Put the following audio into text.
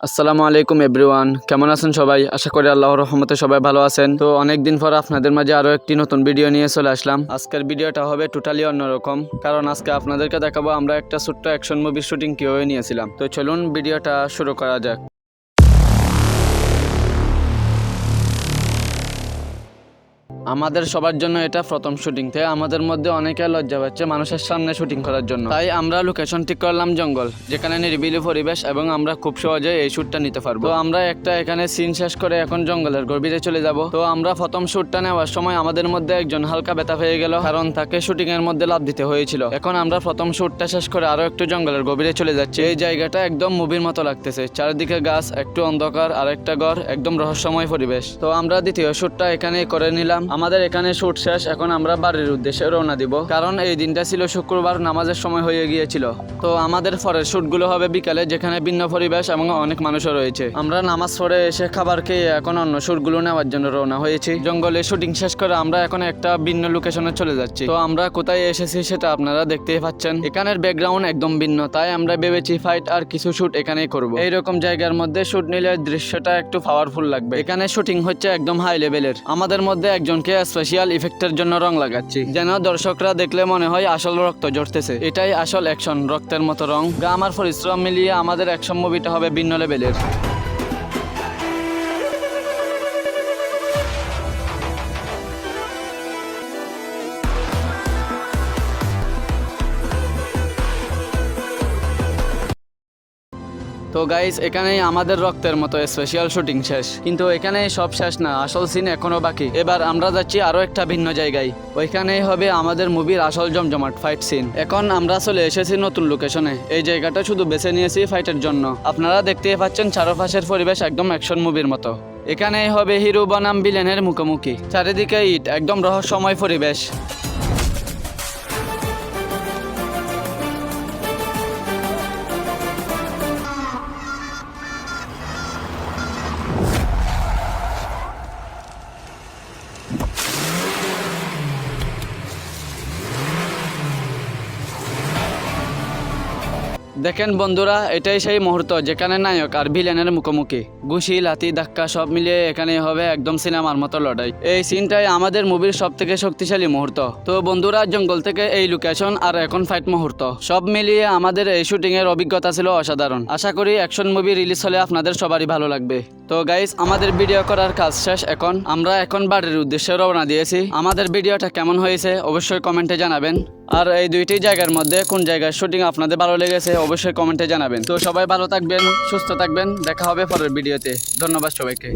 আসসালামু আলাইকুম এভরিওয়ান, কেমন আছেন সবাই? আশা করি আল্লাহর রহমতে সবাই ভালো আছেন। তো অনেকদিন পর আপনাদের মাঝে আরও একটি নতুন ভিডিও নিয়ে চলে আসলাম। আজকের ভিডিওটা হবে টোটালি অন্যরকম, কারণ আজকে আপনাদেরকে দেখাবো আমরা একটা ছোট্ট অ্যাকশন মুভির শুটিং কীভাবে নিয়েছিলাম। তো চলুন ভিডিওটা শুরু করা যাক। আমাদের সবার জন্য এটা প্রথম শুটিং, তাই আমাদের মধ্যে অনেকে লজ্জা পাচ্ছে মানুষের সামনে শুটিং করার জন্য। তাই আমরা লোকেশন ঠিক করলাম জঙ্গল, যেখানে নিরিবিলি পরিবেশ এবং আমরা খুব সহজে এই শ্যুটটা নিতে পারবো। তো আমরা একটা এখানে সিন শেষ করে এখন জঙ্গলের গভীরে চলে যাব। তো আমরা প্রথম শ্যুটটা নেওয়ার সময় আমাদের মধ্যে একজন হালকা ব্যথা হয়ে গেল, কারণ তাকে শুটিং এর মধ্যে লাভ দিতে হয়েছিল। এখন আমরা প্রথম শ্যুটটা শেষ করে আরো একটু জঙ্গলের গভীরে চলে যাচ্ছি। এই জায়গাটা একদম মুভির মতো লাগতেছে, চারিদিকে গাছ, একটু অন্ধকার, আর একটা ঘর, একদম রহস্যময় পরিবেশ। তো আমরা দ্বিতীয় শ্যুটটা এখানে করে নিলাম। আমাদের এখানে শুট শেষ, এখন আমরা বাড়ির উদ্দেশ্যে রওনা দিব, কারণ এই দিনটা ছিল শুক্রবার, নামাজের সময় হয়ে গিয়েছিল। তো আমাদের পরের শুটগুলো হবে বিকালে, যেখানে ভিন্ন পরিবেশ এবং অনেক মানুষও রয়েছে। আমরা নামাজ পড়ে এসে খাবার খেয়ে এখন অন্য শুটগুলো নেওয়ার জন্য রওনা হয়েছি। জঙ্গলে শুটিং শেষ করে আমরা এখন একটা ভিন্ন লোকেশনে চলে যাচ্ছি। তো আমরা কোথায় এসেছি সেটা আপনারা দেখতেই পাচ্ছেন। এখানের ব্যাকগ্রাউন্ড একদম ভিন্ন, তাই আমরা ভেবেছি ফাইট আর কিছু শুট এখানেই করব। এইরকম জায়গার মধ্যে শুট নিলে দৃশ্যটা একটু পাওয়ারফুল লাগবে। এখানে শুটিং হচ্ছে একদম হাই লেভেলের। আমাদের মধ্যে একজনকে স্পেশাল ইফেক্টের জন্য রং লাগাচ্ছি, যেন দর্শকরা দেখলে মনে হয় আসল রক্ত ঝরতেছে। এটাই আসল অ্যাকশন, রক্তের মতো রং। আমার পরিশ্রম মিলিয়ে আমাদের অ্যাকশন মুভিটা হবে ভিন্ন লেভেলের। তো গাইস, এখানেই আমাদের রক্তের মতো স্পেশাল শুটিং শেষ, কিন্তু এখানেই সব শেষ না, আসল সিন এখনো বাকি। এবার আমরা যাচ্ছি আরো একটা ভিন্ন জায়গায়, ওইখানেই হবে আমাদের মুভির আসল জমজমাট ফাইট সিন। এখন আমরা চলে এসেছি নতুন লোকেশনে। এই জায়গাটা শুধু বেছে নিয়েছি ফাইটের জন্য। আপনারা দেখতেই পাচ্ছেন চারপাশের পরিবেশ একদম অ্যাকশন মুভির মতো। এখানেই হবে হিরো বনাম ভিলেনের মুখোমুখি, চারিদিকে ইট, একদম রহস্যময় পরিবেশ। দেখেন বন্ধুরা, এটাই সেই মুহূর্ত যেখানে নায়ক আর ভিলেনের মুখোমুখি। ঘুষি, লাথি, ধাক্কা সব মিলিয়ে এখানে হবে একদম সিনেমার মতো লড়াই। এই সিনটাই আমাদের মুভির সব থেকে শক্তিশালী মুহূর্ত। তো বন্ধুরা, জঙ্গল থেকে এই লোকেশন আর এখন ফাইট মুহূর্ত, সব মিলিয়ে আমাদের এই শুটিং এর অভিজ্ঞতা ছিল অসাধারণ। আশা করি অ্যাকশন মুভি রিলিজ হলে আপনাদের সবারই ভালো লাগবে। তো গাইস, আমাদের ভিডিও করার কাজ শেষ। আমরা এখন বাড়ির উদ্দেশ্যে রওনা দিয়েছি। আমাদের ভিডিওটা কেমন হয়েছে অবশ্যই কমেন্টে জানাবেন। আর এই দুইটি জায়গার মধ্যে কোন জায়গার শুটিং আপনাদের ভালো লেগেছে অবশ্যই কমেন্টে জানাবেন। তো সবাই ভালো থাকবেন, সুস্থ থাকবেন, দেখা হবে পরের ভিডিওতে। ধন্যবাদ সবাইকে।